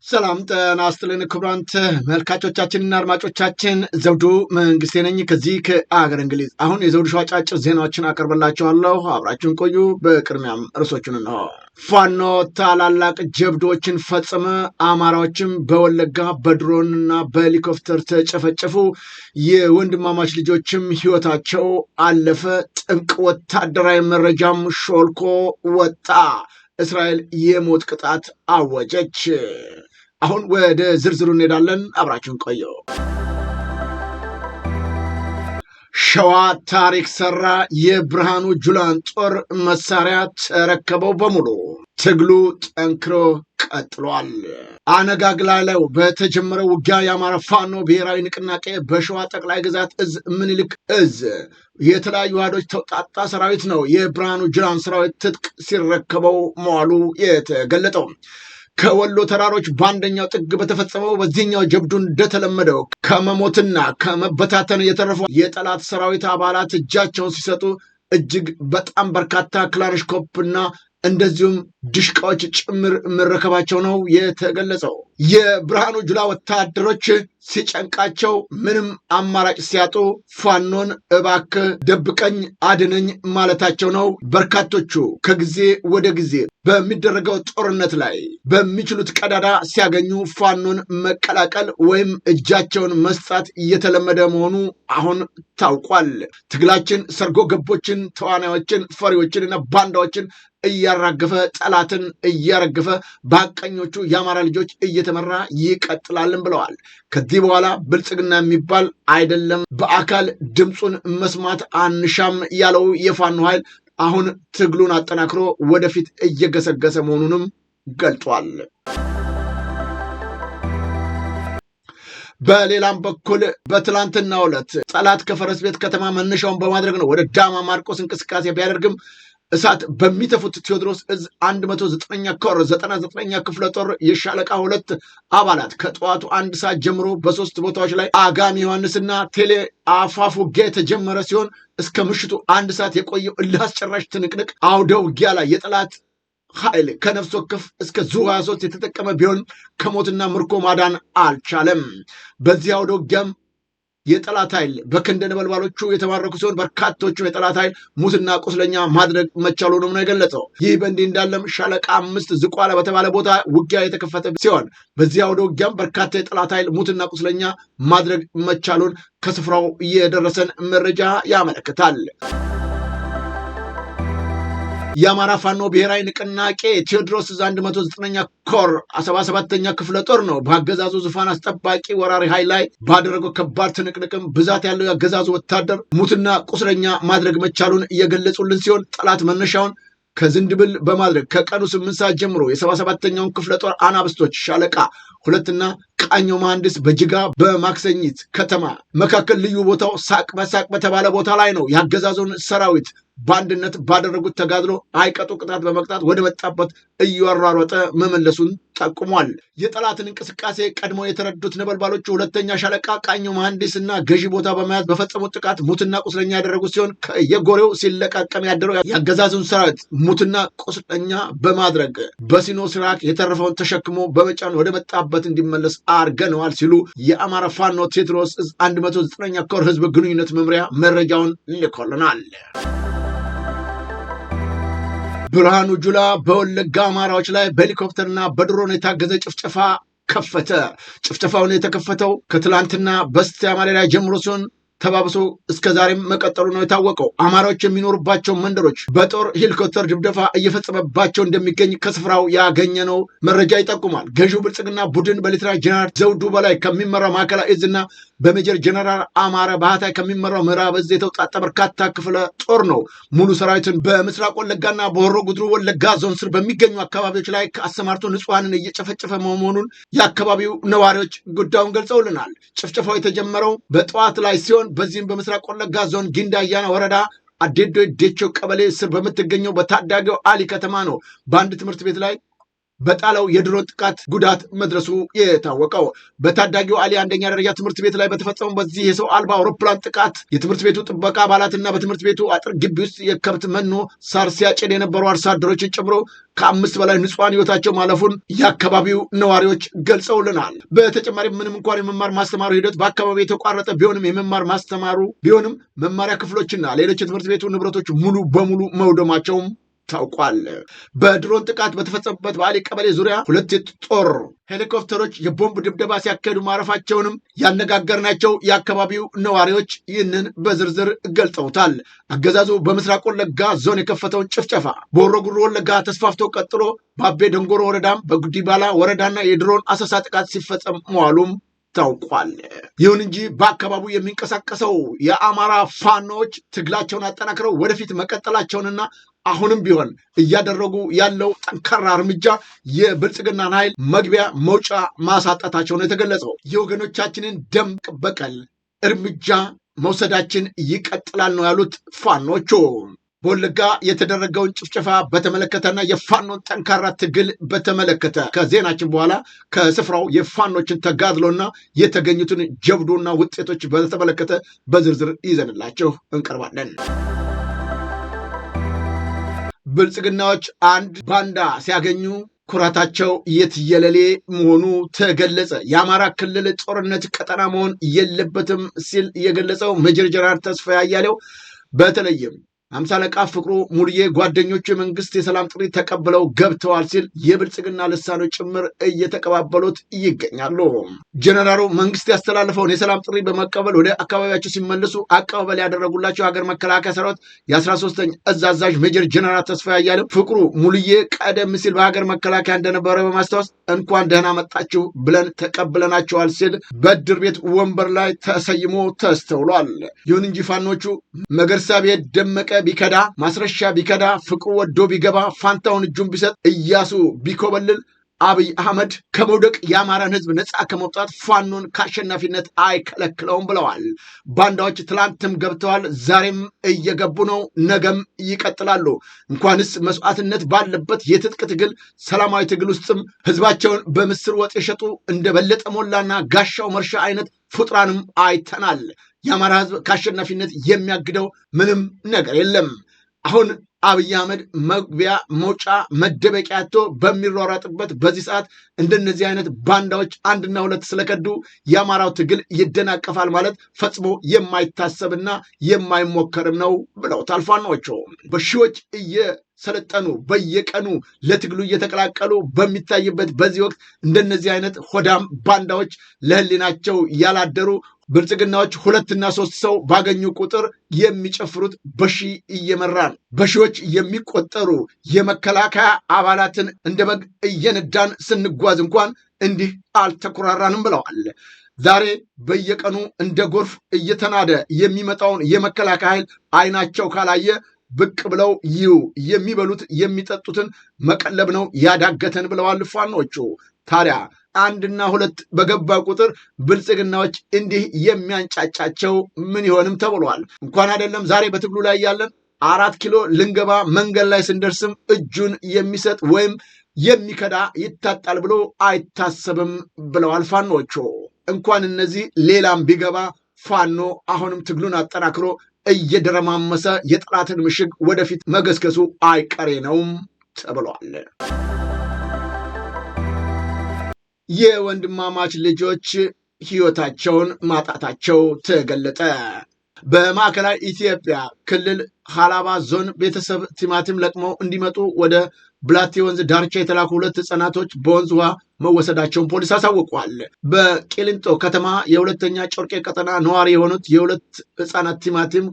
ሰላም ጤና ይስጥልን ክቡራን ተመልካቾቻችንና አድማጮቻችን ዘውዱ መንግስቴ ነኝ ከዚህ ከአገር እንግሊዝ። አሁን የዘውዱ ሾው አጫጭር ዜናዎችን አቀርብላችኋለሁ፣ አብራችሁን ቆዩ። በቅድሚያም ርዕሶቹን ነው። ፋኖ ታላላቅ ጀብዶችን ፈጸመ። አማራዎችም በወለጋ በድሮንና በሄሊኮፕተር ተጨፈጨፉ። የወንድማማች ልጆችም ህይወታቸው አለፈ። ጥብቅ ወታደራዊ መረጃም ሾልኮ ወጣ። እስራኤል የሞት ቅጣት አወጀች። አሁን ወደ ዝርዝሩ እንሄዳለን። አብራችሁን ቆዩ። ሸዋ ታሪክ ሰራ። የብርሃኑ ጁላን ጦር መሳሪያ ተረከበው በሙሉ። ትግሉ ጠንክሮ ቀጥሏል። አነጋግላ ላይ በተጀመረው ውጊያ የአማራ ፋኖ ብሔራዊ ንቅናቄ በሸዋ ጠቅላይ ግዛት እዝ ምኒልክ እዝ የተለያዩ ዋዶች ተውጣጣ ሰራዊት ነው የብርሃኑ ጁላን ሰራዊት ትጥቅ ሲረከበው መዋሉ የተገለጠው። ከወሎ ተራሮች በአንደኛው ጥግ በተፈጸመው በዚህኛው ጀብዱ እንደተለመደው ከመሞትና ከመበታተን የተረፉ የጠላት ሰራዊት አባላት እጃቸውን ሲሰጡ እጅግ በጣም በርካታ ክላሽንኮቭና እንደዚሁም ድሽቃዎች ጭምር መረከባቸው ነው የተገለጸው። የብርሃኑ ጁላ ወታደሮች ሲጨንቃቸው ምንም አማራጭ ሲያጡ ፋኖን እባክህ ደብቀኝ አድነኝ ማለታቸው ነው። በርካቶቹ ከጊዜ ወደ ጊዜ በሚደረገው ጦርነት ላይ በሚችሉት ቀዳዳ ሲያገኙ ፋኖን መቀላቀል ወይም እጃቸውን መስጣት እየተለመደ መሆኑ አሁን ታውቋል። ትግላችን ሰርጎ ገቦችን፣ ተዋናዮችን፣ ፈሪዎችን እና ባንዳዎችን እያራገፈ ጠላትን እያረገፈ በሐቀኞቹ የአማራ ልጆች እየተመራ ይቀጥላልን ብለዋል። ከዚህ በኋላ ብልጽግና የሚባል አይደለም፣ በአካል ድምፁን መስማት አንሻም ያለው የፋኖ ኃይል አሁን ትግሉን አጠናክሮ ወደፊት እየገሰገሰ መሆኑንም ገልጧል። በሌላም በኩል በትላንትናው ዕለት ጠላት ከፈረስ ቤት ከተማ መነሻውን በማድረግ ነው ወደ ዳማ ማርቆስ እንቅስቃሴ ቢያደርግም እሳት በሚተፉት ቴዎድሮስ እዝ 109ኛ ኮር 99ኛ ክፍለ ጦር የሻለቃ 2 አባላት ከጠዋቱ 1 ሰዓት ጀምሮ በሶስት ቦታዎች ላይ አጋሚ ዮሐንስና ቴሌ አፋፉ ውጊያ የተጀመረ ሲሆን እስከ ምሽቱ 1 ሰዓት የቆየው እልህ አስጨራሽ ትንቅንቅ አውደ ውጊያ ላይ የጠላት ኃይል ከነፍስ ወከፍ እስከ ዙ 23 የተጠቀመ ቢሆን ከሞትና ምርኮ ማዳን አልቻለም። በዚህ አውደ ውጊያም የጠላት ኃይል በክንደ ነበልባሎቹ የተማረኩ ሲሆን በርካቶቹ የጠላት ኃይል ሙትና ቁስለኛ ማድረግ መቻሉንም ነው የገለጸው። ይህ በእንዲህ እንዳለም ሻለቃ 5 ዝቋላ በተባለ ቦታ ውጊያ የተከፈተ ሲሆን በዚያ ወደ ውጊያም በርካታ የጠላት ኃይል ሙትና ቁስለኛ ማድረግ መቻሉን ከስፍራው የደረሰን መረጃ ያመለክታል። የአማራ ፋኖ ብሔራዊ ንቅናቄ ቴዎድሮስ 109ኛ ኮር 77ኛ ክፍለ ጦር ነው በአገዛዙ ዙፋን አስጠባቂ ወራሪ ኃይል ላይ ባደረገው ከባድ ትንቅንቅም ብዛት ያለው የአገዛዙ ወታደር ሙትና ቁስለኛ ማድረግ መቻሉን እየገለጹልን ሲሆን ጠላት መነሻውን ከዝንድብል በማድረግ ከቀኑ 8 ሰዓት ጀምሮ የ77ኛውን ክፍለ ጦር አናብስቶች ሻለቃ 2ና ቃኘው መሐንዲስ በጅጋ በማክሰኝት ከተማ መካከል ልዩ ቦታው ሳቅ በሳቅ በተባለ ቦታ ላይ ነው ያገዛዙን ሰራዊት በአንድነት ባደረጉት ተጋድሎ አይቀጡ ቅጣት በመቅጣት ወደ መጣበት እያሯሯጠ መመለሱን ጠቁሟል። የጠላትን እንቅስቃሴ ቀድሞ የተረዱት ነበልባሎቹ 2ኛ ሻለቃ ቃኘው መሐንዲስ እና ገዢ ቦታ በመያዝ በፈጸሙት ጥቃት ሙትና ቁስለኛ ያደረጉት ሲሆን ከየጎሬው ሲለቃቀም ያደረው ያገዛዙን ሰራዊት ሙትና ቁስለኛ በማድረግ በሲኖ ሲራክ የተረፈውን ተሸክሞ በመጫን ወደ መጣበት እንዲመለስ አርገነዋል ሲሉ የአማራ ፋኖ ቴዎድሮስ 109ኛ ኮር ህዝብ ግንኙነት መምሪያ መረጃውን ልኮልናል። ብርሃኑ ጁላ በወለጋ አማራዎች ላይ በሄሊኮፕተርና በድሮን የታገዘ ጭፍጨፋ ከፈተ። ጭፍጨፋውን የተከፈተው ከትላንትና በስቲያ ማለዳ ጀምሮ ሲሆን ተባብሶ እስከ ዛሬም መቀጠሉ ነው የታወቀው። አማራዎች የሚኖሩባቸው መንደሮች በጦር ሄሊኮፕተር ድብደባ እየፈጸመባቸው እንደሚገኝ ከስፍራው ያገኘነው መረጃ ይጠቁማል። ገዢው ብልጽግና ቡድን በሌተናል ጀነራል ዘውዱ በላይ ከሚመራው ማዕከላዊ እዝና በሜጀር ጀነራል አማረ ባህታይ ከሚመራው ምዕራብ እዝ የተውጣጣ በርካታ ክፍለ ጦር ነው ሙሉ ሰራዊትን በምስራቅ ወለጋና በሆሮ ጉድሩ ወለጋ ዞን ስር በሚገኙ አካባቢዎች ላይ አሰማርቶ ንጹሐንን እየጨፈጨፈ መሆኑን የአካባቢው ነዋሪዎች ጉዳዩን ገልጸውልናል። ጭፍጨፋው የተጀመረው በጠዋት ላይ ሲሆን በዚህም በምስራቅ ወለጋ ዞን ጊንዳ አያና ወረዳ አዴዶ ዴቾ ቀበሌ ስር በምትገኘው በታዳጊው አሊ ከተማ ነው። በአንድ ትምህርት ቤት ላይ በጣለው የድሮን ጥቃት ጉዳት መድረሱ የታወቀው በታዳጊው አሊ አንደኛ ደረጃ ትምህርት ቤት ላይ በተፈጸመው በዚህ የሰው አልባ አውሮፕላን ጥቃት የትምህርት ቤቱ ጥበቃ አባላትና በትምህርት ቤቱ አጥር ግቢ ውስጥ የከብት መኖ ሳር ሲያጭድ የነበሩ አርሶ አደሮችን ጨምሮ ከ5 በላይ ንጹሃን ህይወታቸው ማለፉን የአካባቢው ነዋሪዎች ገልጸውልናል። በተጨማሪም ምንም እንኳን የመማር ማስተማሩ ሂደት በአካባቢው የተቋረጠ ቢሆንም መማሪያ ክፍሎችና ሌሎች የትምህርት ቤቱ ንብረቶች ሙሉ በሙሉ መውደማቸውም ታውቋል። በድሮን ጥቃት በተፈጸመበት በአሊ ቀበሌ ዙሪያ 2 የጦር ሄሊኮፕተሮች የቦምብ ድብደባ ሲያካሂዱ ማረፋቸውንም ያነጋገርናቸው የአካባቢው ነዋሪዎች ይህንን በዝርዝር ገልጸውታል። አገዛዙ በምስራቅ ወለጋ ዞን የከፈተውን ጭፍጨፋ በሆሮ ጉዱሩ ወለጋ ተስፋፍቶ ቀጥሎ በአቤ ደንጎሮ ወረዳም በጉዲባላ ወረዳና የድሮን አሰሳ ጥቃት ሲፈጸም መዋሉም ታውቋል። ይሁን እንጂ በአካባቢው የሚንቀሳቀሰው የአማራ ፋኖች ትግላቸውን አጠናክረው ወደፊት መቀጠላቸውንና አሁንም ቢሆን እያደረጉ ያለው ጠንካራ እርምጃ የብልጽግናን ኃይል መግቢያ መውጫ ማሳጣታቸው ነው የተገለጸው። የወገኖቻችንን ደም በቀል እርምጃ መውሰዳችን ይቀጥላል ነው ያሉት ፋኖቹ። በወለጋ የተደረገውን ጭፍጨፋ በተመለከተና የፋኖን ጠንካራ ትግል በተመለከተ ከዜናችን በኋላ ከስፍራው የፋኖችን ተጋድሎና የተገኙትን ጀብዶና ውጤቶች በተመለከተ በዝርዝር ይዘንላቸው እንቀርባለን። ብልጽግናዎች አንድ ባንዳ ሲያገኙ ኩራታቸው የትየለሌ መሆኑ ተገለጸ። የአማራ ክልል ጦርነት ቀጠና መሆን የለበትም ሲል የገለጸው ሜጀር ጀነራል ተስፋዬ አያሌው በተለይም 50 አለቃ ፍቅሩ ሙሉዬ ጓደኞቹ የመንግስት የሰላም ጥሪ ተቀብለው ገብተዋል ሲል የብልጽግና ልሳኖች ጭምር እየተቀባበሉት ይገኛሉ። ጀነራሉ መንግስት ያስተላለፈውን የሰላም ጥሪ በመቀበል ወደ አካባቢያቸው ሲመለሱ አቀባበል ያደረጉላቸው ሀገር መከላከያ ሰራዊት የ13ኛ እዝ አዛዥ ሜጀር ጀነራል ተስፋዬ አያሌው ፍቅሩ ሙሉዬ ቀደም ሲል በሀገር መከላከያ እንደነበረ በማስታወስ እንኳን ደህና መጣችሁ ብለን ተቀብለናቸዋል ሲል በድር ቤት ወንበር ላይ ተሰይሞ ተስተውሏል። ይሁን እንጂ ፋኖቹ መገርሳ ቤት ደመቀ ቢከዳ ማስረሻ ቢከዳ ፍቅሩ ወዶ ቢገባ ፋንታውን እጁን ቢሰጥ እያሱ ቢኮበልል አብይ አህመድ ከመውደቅ የአማራን ህዝብ ነፃ ከመውጣት ፋኖን ከአሸናፊነት አይከለክለውም ብለዋል። ባንዳዎች ትላንትም ገብተዋል፣ ዛሬም እየገቡ ነው፣ ነገም ይቀጥላሉ። እንኳንስ መስዋዕትነት ባለበት የትጥቅ ትግል ሰላማዊ ትግል ውስጥም ህዝባቸውን በምስር ወጥ የሸጡ እንደ በለጠ ሞላና ጋሻው መርሻ አይነት ፍጡራንም አይተናል። የአማራ ህዝብ ከአሸናፊነት የሚያግደው ምንም ነገር የለም። አሁን አብይ አህመድ መግቢያ መውጫ መደበቂያ አጥቶ በሚሯሯጥበት በዚህ ሰዓት እንደነዚህ አይነት ባንዳዎች 1 እና 2 ስለከዱ የአማራው ትግል ይደናቀፋል ማለት ፈጽሞ የማይታሰብና የማይሞከርም ነው ብለውታል ፋኖቹ። በሺዎች እየሰለጠኑ በየቀኑ ለትግሉ እየተቀላቀሉ በሚታይበት በዚህ ወቅት እንደነዚህ አይነት ሆዳም ባንዳዎች ለህሊናቸው ያላደሩ ብልጽግናዎች 2 እና 3 ሰው ባገኙ ቁጥር የሚጨፍሩት በሺ እየመራን በሺዎች የሚቆጠሩ የመከላከያ አባላትን እንደ በግ እየነዳን ስንጓዝ እንኳን እንዲህ አልተኩራራንም ብለዋል። ዛሬ በየቀኑ እንደ ጎርፍ እየተናደ የሚመጣውን የመከላከያ ኃይል አይናቸው ካላየ ብቅ ብለው የሚበሉት የሚጠጡትን መቀለብ ነው ያዳገተን ብለዋል ፋኖቹ። ታዲያ 1 እና 2 በገባ ቁጥር ብልጽግናዎች እንዲህ የሚያንጫጫቸው ምን ይሆንም ተብሏል። እንኳን አይደለም ዛሬ በትግሉ ላይ ያለን 4 ኪሎ ልንገባ መንገድ ላይ ስንደርስም እጁን የሚሰጥ ወይም የሚከዳ ይታጣል ብሎ አይታሰብም ብለዋል ፋኖቹ። እንኳን እነዚህ ሌላም ቢገባ ፋኖ አሁንም ትግሉን አጠናክሮ እየደረማመሰ የጠላትን ምሽግ ወደፊት መገስገሱ አይቀሬ ነውም ተብሏል። የወንድማማች ልጆች ህይወታቸውን ማጣታቸው ተገለጠ። በማዕከላዊ ኢትዮጵያ ክልል ሀላባ ዞን ቤተሰብ ቲማቲም ለቅመው እንዲመጡ ወደ ብላቴ ወንዝ ዳርቻ የተላኩ 2 ህጻናቶች በወንዝ ውሃ መወሰዳቸውን ፖሊስ አሳውቋል። በቂሊንጦ ከተማ የሁለተኛ ጮርቄ ቀጠና ነዋሪ የሆኑት የ2 ህጻናት ቲማቲም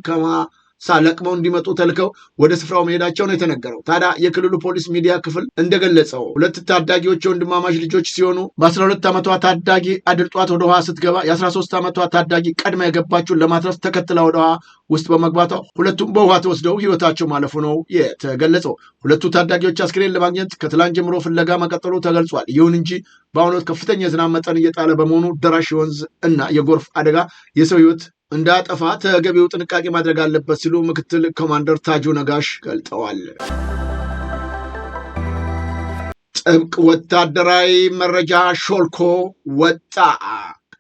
ለቅመው እንዲመጡ ተልከው ወደ ስፍራው መሄዳቸው ነው የተነገረው። ታዲያ የክልሉ ፖሊስ ሚዲያ ክፍል እንደገለጸው 2 ታዳጊዎች የወንድማማች ልጆች ሲሆኑ በ12 ዓመቷ ታዳጊ አድልጧት ወደ ውሃ ስትገባ የ13 ዓመቷ ታዳጊ ቀድማ የገባችውን ለማትረፍ ተከትላ ወደ ውሃ ውስጥ በመግባቷ ሁለቱም በውሃ ተወስደው ህይወታቸው ማለፉ ነው የተገለጸው። 2 ታዳጊዎች አስክሬን ለማግኘት ከትላንት ጀምሮ ፍለጋ መቀጠሉ ተገልጿል። ይሁን እንጂ በአሁኑ ወቅት ከፍተኛ የዝናብ መጠን እየጣለ በመሆኑ ደራሽ የወንዝ እና የጎርፍ አደጋ የሰው ህይወት እንዳያጠፋ ተገቢው ጥንቃቄ ማድረግ አለበት ሲሉ ምክትል ኮማንደር ታጁ ነጋሽ ገልጠዋል። ጥብቅ ወታደራዊ መረጃ ሾልኮ ወጣ።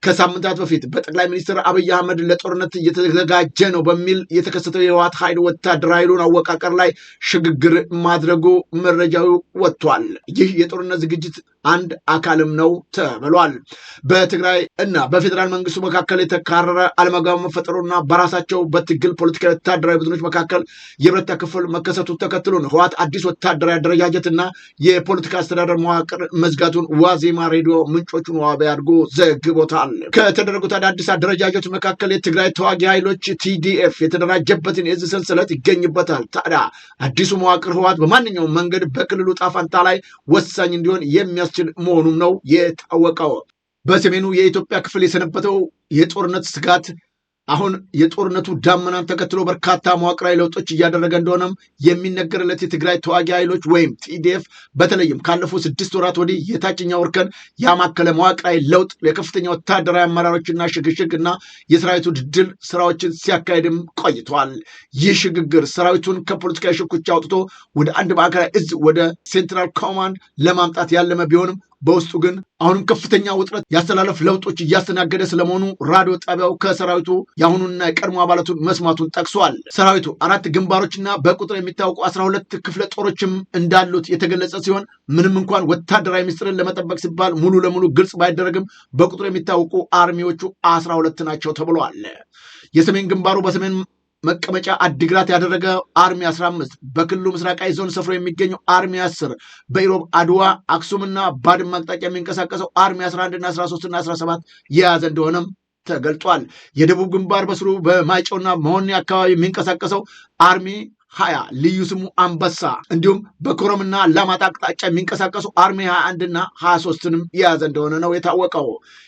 ከሳምንታት በፊት በጠቅላይ ሚኒስትር አብይ አህመድ ለጦርነት እየተዘጋጀ ነው በሚል የተከሰተው የህወሓት ኃይል ወታደራዊ ኃይሉን አወቃቀር ላይ ሽግግር ማድረጉ መረጃው ወጥቷል። ይህ የጦርነት ዝግጅት አንድ አካልም ነው ተብሏል። በትግራይ እና በፌዴራል መንግስቱ መካከል የተካረረ አለመግባባት መፈጠሩና በራሳቸው በትግል ፖለቲካዊ ወታደራዊ ቡድኖች መካከል የብረታ ክፍል መከሰቱ ተከትሎ ነው ህወሓት አዲስ ወታደራዊ አደረጃጀትና የፖለቲካ አስተዳደር መዋቅር መዝጋቱን ዋዜማ ሬዲዮ ምንጮቹን ዋቢ አድርጎ ዘግቦታል። ከተደረጉት አዳዲስ አደረጃጀቶች መካከል የትግራይ ተዋጊ ኃይሎች ቲዲኤፍ የተደራጀበትን የእዝ ሰንሰለት ይገኝበታል። ታዲያ አዲሱ መዋቅር ህወሓት በማንኛውም መንገድ በክልሉ ዕጣ ፈንታ ላይ ወሳኝ እንዲሆን የሚያስችል መሆኑም ነው የታወቀው። በሰሜኑ የኢትዮጵያ ክፍል የሰነበተው የጦርነት ስጋት አሁን የጦርነቱ ዳመናን ተከትሎ በርካታ መዋቅራዊ ለውጦች እያደረገ እንደሆነም የሚነገርለት የትግራይ ተዋጊ ኃይሎች ወይም ቲዲኤፍ በተለይም ካለፉት 6 ወራት ወዲህ የታችኛው እርከን ያማከለ መዋቅራዊ ለውጥ የከፍተኛ ወታደራዊ አመራሮችና ሽግሽግና የሰራዊቱ ድል ስራዎችን ሲያካሄድም ቆይቷል። ይህ ሽግግር ሰራዊቱን ከፖለቲካዊ ሽኩቻ አውጥቶ ወደ አንድ ማዕከላዊ እዝ ወደ ሴንትራል ኮማንድ ለማምጣት ያለመ ቢሆንም በውስጡ ግን አሁንም ከፍተኛ ውጥረት ያስተላለፍ ለውጦች እያስተናገደ ስለመሆኑ ራዲዮ ጣቢያው ከሰራዊቱ የአሁኑና የቀድሞ አባላቱን መስማቱን ጠቅሷል። ሰራዊቱ 4 ግንባሮችና በቁጥር የሚታወቁ 12 ክፍለ ጦሮችም እንዳሉት የተገለጸ ሲሆን ምንም እንኳን ወታደራዊ ምስጢርን ለመጠበቅ ሲባል ሙሉ ለሙሉ ግልጽ ባይደረግም በቁጥር የሚታወቁ አርሚዎቹ 12 ናቸው ተብለዋል። የሰሜን ግንባሩ በሰሜን መቀመጫ አዲግራት ያደረገ አርሚ 15 በክልሉ ምስራቃዊ ዞን ሰፍሮ የሚገኘው አርሚ 10 በኢሮብ አድዋ አክሱምና ባድመ አቅጣጫ የሚንቀሳቀሰው አርሚ 11 እና 13 እና 17 የያዘ እንደሆነም ተገልጿል። የደቡብ ግንባር በስሩ በማይጨውና መሆኒ አካባቢ የሚንቀሳቀሰው አርሚ 20 ልዩ ስሙ አንበሳ እንዲሁም በኮረምና አላማጣ አቅጣጫ የሚንቀሳቀሱ አርሚ 21 እና 23ንም የያዘ እንደሆነ ነው የታወቀው።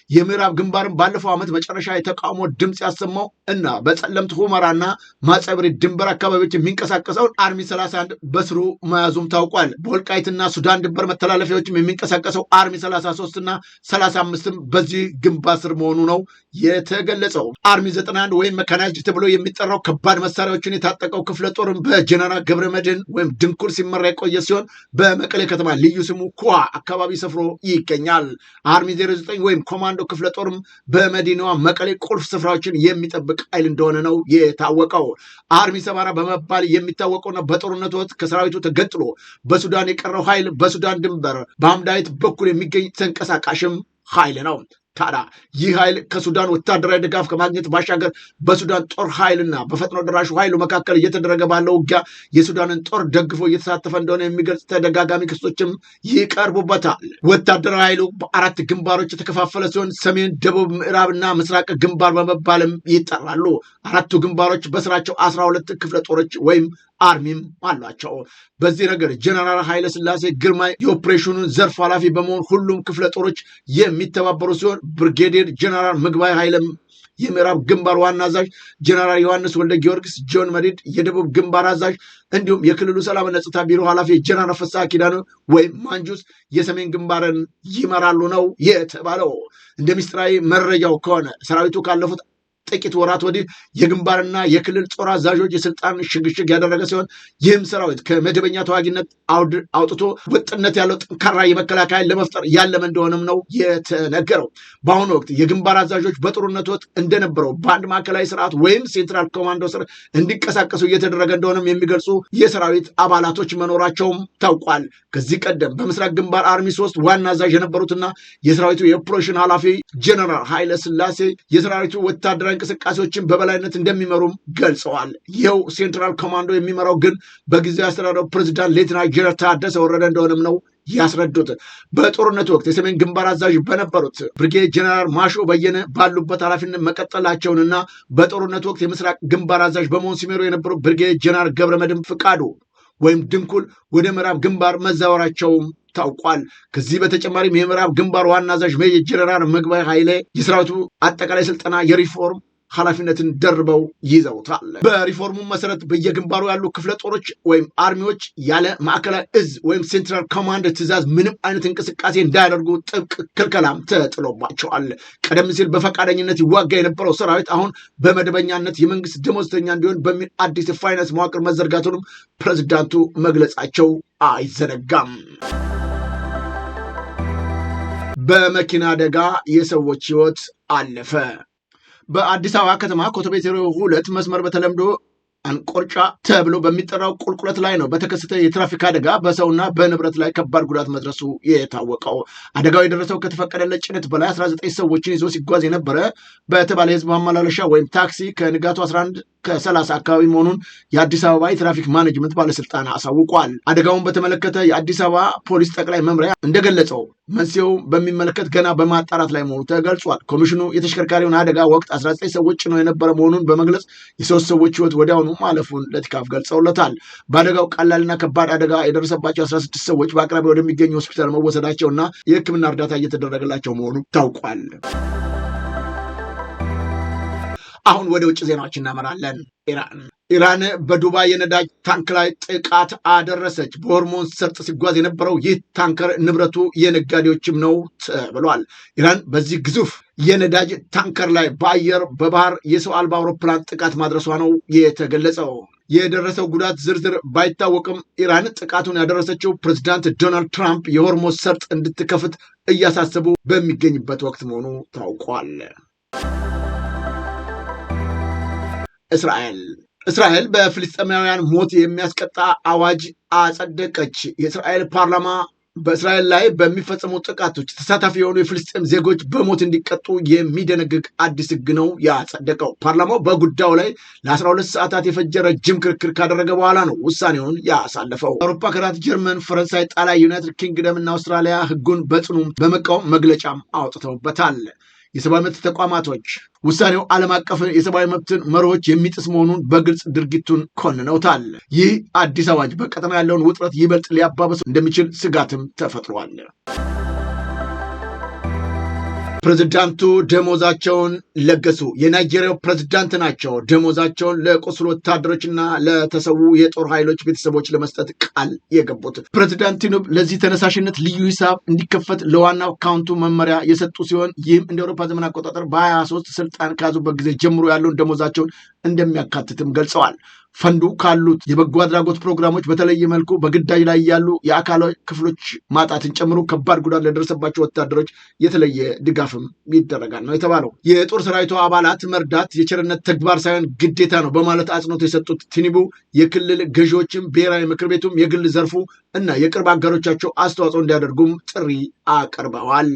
የምዕራብ ግንባርን ባለፈው ዓመት መጨረሻ የተቃውሞ ድምፅ ያሰማው እና በጸለምት ሁመራና ማጸብሪ ድንበር አካባቢዎች የሚንቀሳቀሰውን አርሚ 31 በስሩ መያዙም ታውቋል። በወልቃይትና ሱዳን ድንበር መተላለፊያዎችም የሚንቀሳቀሰው አርሚ 33 እና 35ም በዚህ ግንባር ስር መሆኑ ነው የተገለጸው። አርሚ 91 ወይም መካናይዝድ ተብሎ የሚጠራው ከባድ መሳሪያዎችን የታጠቀው ክፍለ ጦርም በጀነራል ገብረመድህን ወይም ድንኩል ሲመራ የቆየ ሲሆን በመቀሌ ከተማ ልዩ ስሙ ኩዋ አካባቢ ሰፍሮ ይገኛል። አርሚ 09 ወይም ኮማንዶ ክፍለ ጦርም በመዲናዋ መቀሌ ቁልፍ ስፍራዎችን የሚጠብቅ ኃይል እንደሆነ ነው የታወቀው። አርሚ 70 በመባል የሚታወቀውና በጦርነቱ ወቅት ከሰራዊቱ ተገጥሎ በሱዳን የቀረው ኃይል በሱዳን ድንበር በአምዳይት በኩል የሚገኝ ተንቀሳቃሽም ኃይል ነው። ታዲያ ይህ ኃይል ከሱዳን ወታደራዊ ድጋፍ ከማግኘት ባሻገር በሱዳን ጦር ኃይልና በፈጥኖ ደራሹ ኃይሉ መካከል እየተደረገ ባለው ውጊያ የሱዳንን ጦር ደግፎ እየተሳተፈ እንደሆነ የሚገልጽ ተደጋጋሚ ክሶችም ይቀርቡበታል። ወታደራዊ ኃይሉ በ4 ግንባሮች የተከፋፈለ ሲሆን ሰሜን፣ ደቡብ፣ ምዕራብና ምስራቅ ግንባር በመባልም ይጠራሉ። 4ቱ ግንባሮች በስራቸው 12 ክፍለ ጦሮች ወይም አርሚም አሏቸው። በዚህ ነገር ጀነራል ኃይለ ስላሴ ግርማይ የኦፕሬሽኑን ዘርፍ ኃላፊ በመሆን ሁሉም ክፍለ ጦሮች የሚተባበሩ ሲሆን ብርጌዴር ጀነራል ምግባይ ኃይለም የምዕራብ ግንባር ዋና አዛዥ፣ ጀነራል ዮሐንስ ወልደ ጊዮርጊስ ጆን መዲድ የደቡብ ግንባር አዛዥ እንዲሁም የክልሉ ሰላምና ጸጥታ ቢሮ ኃላፊ ጀነራል ፍስሐ ኪዳኑ ወይም ማንጁስ የሰሜን ግንባርን ይመራሉ ነው የተባለው። እንደ ምስጢራዊ መረጃው ከሆነ ሰራዊቱ ካለፉት ጥቂት ወራት ወዲህ የግንባርና የክልል ጦር አዛዦች የስልጣን ሽግሽግ ያደረገ ሲሆን ይህም ሰራዊት ከመደበኛ ተዋጊነት አውድ አውጥቶ ወጥነት ያለው ጠንካራ የመከላከያ ለመፍጠር ያለመ እንደሆነም ነው የተነገረው። በአሁኑ ወቅት የግንባር አዛዦች በጦርነት ወቅት እንደነበረው በአንድ ማዕከላዊ ስርዓት ወይም ሴንትራል ኮማንዶ ስር እንዲንቀሳቀሱ እየተደረገ እንደሆነም የሚገልጹ የሰራዊት አባላቶች መኖራቸውም ታውቋል። ከዚህ ቀደም በምስራቅ ግንባር አርሚ 3 ዋና አዛዥ የነበሩትና የሰራዊቱ የኦፕሬሽን ኃላፊ ጀነራል ኃይለ ስላሴ የሰራዊቱ ወታደራዊ እንቅስቃሴዎችን በበላይነት እንደሚመሩም ገልጸዋል። ይኸው ሴንትራል ኮማንዶ የሚመራው ግን በጊዜያዊ አስተዳደሩ ፕሬዚዳንት ሌተናል ጀነራል ታደሰ ወረደ እንደሆነም ነው ያስረዱት። በጦርነቱ ወቅት የሰሜን ግንባር አዛዥ በነበሩት ብርጌድ ጀነራል ማሾ በየነ ባሉበት ኃላፊነት መቀጠላቸውንና በጦርነቱ ወቅት የምስራቅ ግንባር አዛዥ በመሆን ሲመሩ የነበሩ ብርጌድ ጀነራል ገብረመድህን ፍቃዱ ወይም ድንኩል ወደ ምዕራብ ግንባር መዛወራቸውም ታውቋል። ከዚህ በተጨማሪም የምዕራብ ግንባር ዋና አዛዥ ሜጀር ጀነራል ምግባይ ኃይሌ የሰራዊቱ አጠቃላይ ስልጠና የሪፎርም ኃላፊነትን ደርበው ይዘውታል። በሪፎርሙ መሰረት በየግንባሩ ያሉ ክፍለ ጦሮች ወይም አርሚዎች ያለ ማዕከላዊ እዝ ወይም ሴንትራል ኮማንድ ትዕዛዝ ምንም አይነት እንቅስቃሴ እንዳያደርጉ ጥብቅ ክልከላም ተጥሎባቸዋል። ቀደም ሲል በፈቃደኝነት ይዋጋ የነበረው ሰራዊት አሁን በመደበኛነት የመንግስት ደሞዝተኛ እንዲሆን በሚል አዲስ የፋይናንስ መዋቅር መዘርጋቱንም ፕሬዝዳንቱ መግለጻቸው አይዘነጋም። በመኪና አደጋ የሰዎች ሕይወት አለፈ። በአዲስ አበባ ከተማ ኮተቤ 02 መስመር በተለምዶ አንቆርጫ ተብሎ በሚጠራው ቁልቁለት ላይ ነው በተከሰተ የትራፊክ አደጋ በሰውና በንብረት ላይ ከባድ ጉዳት መድረሱ የታወቀው። አደጋው የደረሰው ከተፈቀደለት ጭነት በላይ 19 ሰዎችን ይዞ ሲጓዝ የነበረ በተባለ የህዝብ ማመላለሻ ወይም ታክሲ ከንጋቱ 11:30 አካባቢ መሆኑን የአዲስ አበባ የትራፊክ ማኔጅመንት ባለስልጣን አሳውቋል። አደጋውን በተመለከተ የአዲስ አበባ ፖሊስ ጠቅላይ መምሪያ እንደገለጸው መንስኤው በሚመለከት ገና በማጣራት ላይ መሆኑ ተገልጿል። ኮሚሽኑ የተሽከርካሪውን አደጋ ወቅት 19 ሰዎች ጭነው የነበረ መሆኑን በመግለጽ የሶስት ሰዎች ህይወት ወዲያውኑ ማለፉን ለቲካፍ ገልጸውለታል። በአደጋው ቀላልና ከባድ አደጋ የደረሰባቸው 16 ሰዎች በአቅራቢያ ወደሚገኙ ሆስፒታል መወሰዳቸውና የሕክምና እርዳታ እየተደረገላቸው መሆኑ ታውቋል። አሁን ወደ ውጭ ዜናዎች እናመራለን። ኢራን በዱባይ የነዳጅ ታንክ ላይ ጥቃት አደረሰች። በሆርሙዝ ሰርጥ ሲጓዝ የነበረው ይህ ታንከር ንብረቱ የነጋዴዎችም ነው ተብሏል። ኢራን በዚህ ግዙፍ የነዳጅ ታንከር ላይ በአየር በባህር የሰው አልባ አውሮፕላን ጥቃት ማድረሷ ነው የተገለጸው። የደረሰው ጉዳት ዝርዝር ባይታወቅም ኢራን ጥቃቱን ያደረሰችው ፕሬዚዳንት ዶናልድ ትራምፕ የሆርሙዝ ሰርጥ እንድትከፍት እያሳሰቡ በሚገኝበት ወቅት መሆኑ ታውቋል። እስራኤል በፍልስጤማውያን ሞት የሚያስቀጣ አዋጅ አጸደቀች። የእስራኤል ፓርላማ በእስራኤል ላይ በሚፈጸሙ ጥቃቶች ተሳታፊ የሆኑ የፍልስጤም ዜጎች በሞት እንዲቀጡ የሚደነግግ አዲስ ሕግ ነው ያጸደቀው። ፓርላማው በጉዳዩ ላይ ለ12 ሰዓታት የፈጀ ረጅም ክርክር ካደረገ በኋላ ነው ውሳኔውን ያሳለፈው። አውሮፓ ሀገራት ጀርመን፣ ፈረንሳይ፣ ጣሊያን፣ ዩናይትድ ኪንግደም እና አውስትራሊያ ሕጉን በጽኑ በመቃወም መግለጫም አውጥተውበታል። የሰብአዊ መብት ተቋማቶች ውሳኔው ዓለም አቀፍ የሰብአዊ መብትን መርሆች የሚጥስ መሆኑን በግልጽ ድርጊቱን ኮንነውታል። ይህ አዲስ አዋጅ በቀጠና ያለውን ውጥረት ይበልጥ ሊያባበሱ እንደሚችል ስጋትም ተፈጥሯል። ፕሬዝዳንቱ ደሞዛቸውን ለገሱ። የናይጄሪያው ፕሬዝዳንት ናቸው ደሞዛቸውን ለቆሰሉ ወታደሮችና ለተሰዉ የጦር ኃይሎች ቤተሰቦች ለመስጠት ቃል የገቡት። ፕሬዝዳንት ቲኑብ ለዚህ ተነሳሽነት ልዩ ሂሳብ እንዲከፈት ለዋናው አካውንቱ መመሪያ የሰጡ ሲሆን ይህም እንደ አውሮፓ ዘመን አቆጣጠር በ23 ስልጣን ከያዙበት ጊዜ ጀምሮ ያለውን ደሞዛቸውን እንደሚያካትትም ገልጸዋል። ፈንዱ ካሉት የበጎ አድራጎት ፕሮግራሞች በተለየ መልኩ በግዳጅ ላይ ያሉ የአካል ክፍሎች ማጣትን ጨምሮ ከባድ ጉዳት ለደረሰባቸው ወታደሮች የተለየ ድጋፍም ይደረጋል ነው የተባለው። የጦር ሰራዊቱ አባላት መርዳት የቸርነት ተግባር ሳይሆን ግዴታ ነው በማለት አጽንኦት የሰጡት ቲኑቡ የክልል ገዢዎችም ብሔራዊ ምክር ቤቱም የግል ዘርፉ እና የቅርብ አጋሮቻቸው አስተዋጽኦ እንዲያደርጉም ጥሪ አቅርበዋል።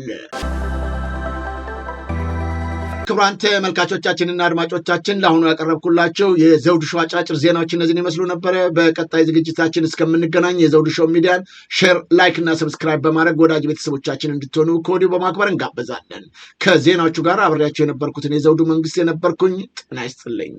ክቡራን ተመልካቾቻችንና አድማጮቻችን ለአሁኑ ያቀረብኩላቸው የዘውዱ ሾው አጫጭር ዜናዎች እነዚህን ይመስሉ ነበረ። በቀጣይ ዝግጅታችን እስከምንገናኝ የዘውዱ ሾው ሚዲያን ሼር፣ ላይክ እና ሰብስክራይብ በማድረግ ወዳጅ ቤተሰቦቻችን እንድትሆኑ ከወዲሁ በማክበር እንጋበዛለን። ከዜናዎቹ ጋር አብሬያቸው የነበርኩትን የዘውዱ መንግስት የነበርኩኝ። ጤና ይስጥልኝ።